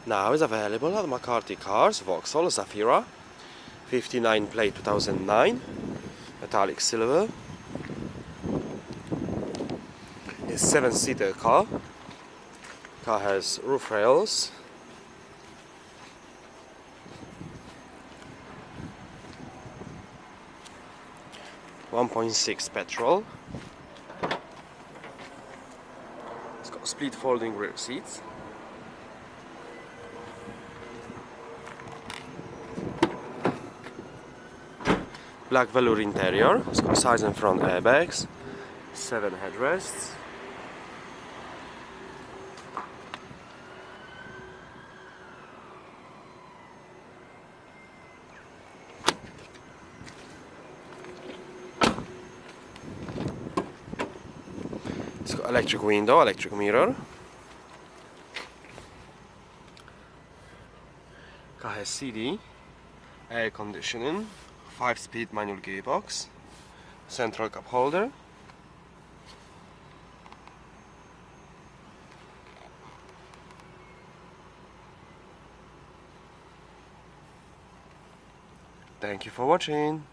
Now is available at McCarthy Cars, Vauxhall Zafira 59 plate 2009, metallic silver. It's 7-seater car. Car has roof rails, .6 petrol. It's got split folding rear seats. Black velour interior. It's got side and front airbags, 7 headrests. It's got electric window, electric mirror. Car has CD, air conditioning, 5-speed manual gearbox, central cup holder. Thank you for watching.